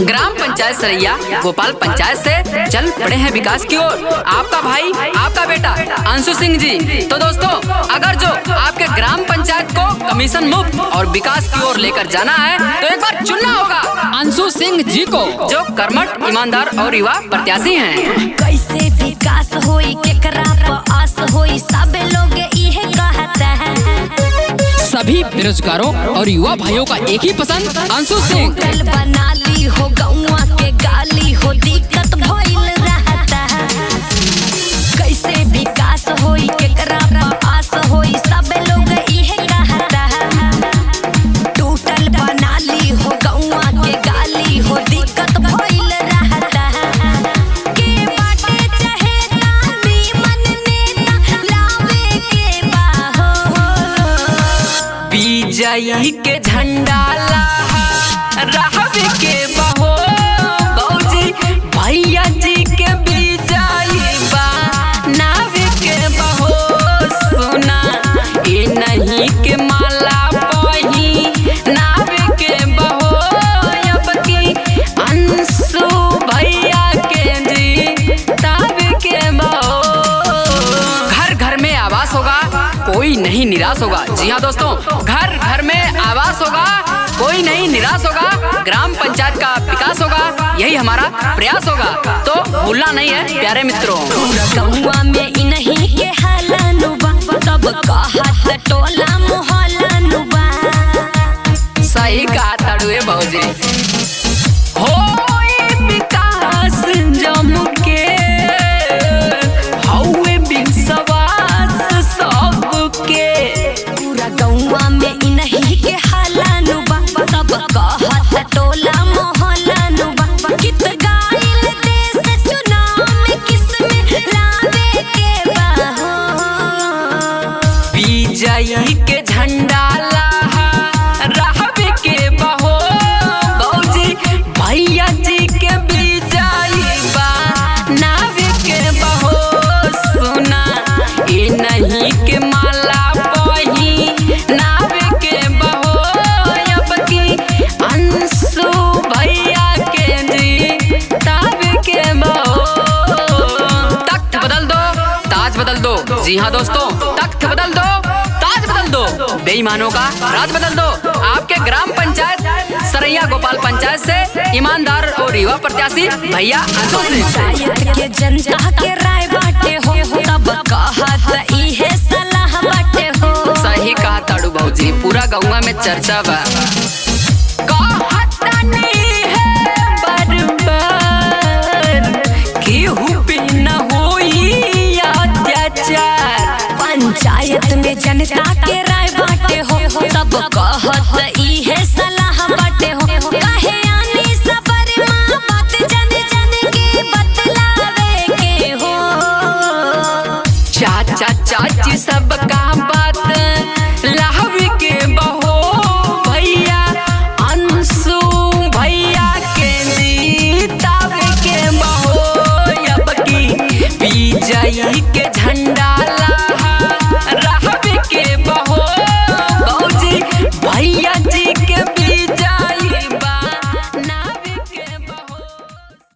Gram panchayat Saraiya Gopal panchayat से चल पड़े हैं विकास की ओर। आपका भाई आपका बेटा अंशु सिंह जी। तो दोस्तों, अगर जो आपके ग्राम पंचायत को कमीशन मुक्त और विकास की ओर लेकर जाना है तो एक बार चुनना होगा अंशु सिंह जी को, जो कर्मठ, ईमानदार और युवा प्रत्याशी हैं। कैसे विकास होई, केकरा पर आस होई, सब लोग इहे कहते हैं। सभी बेरोजगारों और युवा भाइयों का एक ही पसंद अंशु सिंह। होटल बना ली हो, गौवा के गाली हो, दिक्कत भइल रहता है। कैसे विकास होई, केकरा पर आस होई, सब लोग इहे कहता है। टूटल बना ली हो, गौवा के गाली हो, दिक्कत भइल रहता है। के बाटे चाहे तानी मन नेता लावे के बाहो। विजयी के झंडा रहबे के बहो बौजी, भैया जी के विजयी बनावे के बहो। सुना ए नहीं के माला पही नावे के बहो, अब की अंशु भैया के जी तावे के बहो। घर घर में आवास होगा, कोई नहीं निराश होगा। जी हाँ दोस्तों, घर घर में आवास होगा, कोई नहीं निराश होगा। ग्राम पंचायत का विकास होगा, यही हमारा प्रयास होगा। तो भूलना नहीं है प्यारे मित्रों। गौवा में इन्हीं के हालानुबा, सब कहत टोला मोहल्लानुबा। सही कहा तड़ुए भौजी। होए विकास जम के हौए विश्वास सबके। पूरा गौवा में इन्हीं के हालानुबा, सब कहत टोला मोहल्लानुबा। कित गाइल देश चुनाव में किसमें लावे के बाहो। विजयी के झंडा रहबे के बहो बौजी, भैया जी के विजयी बनावे के बहो। सुना ए नहीं के माला पही नावे के बहो, अब की अंशु भैया के जी तावे के बहो। तख्त बदल दो, ताज बदल दो। जी हाँ दोस्तों, तख्त बदल दो, ताज बदल दो, बेईमानों का राज बदल दो। आपके ग्राम पंचायत सरैया गोपाल पंचायत से ईमानदार और युवा प्रत्याशी भैया अंशु सिंह। पंचायत के जनता के राय बाटे हो, तब कहत इहे सलाह बाटे हो। सही कहा ताड़ू भौजी, पूरा गौवा में चर्चा बा। कहत नहीं है बर्बाद, केहू पे न होई अत्याचार। पंचायत में जनता के राय बाटे हो, तब कहत इहे सलाह बाटे हो। काहे आनी सबर माँ बात जन जन के बतलावे के हो। चाचा चाची सबका बात लावे के बहो, भैया अंशु भैया के जीतावे के बहो। अब की विजयी के झंडा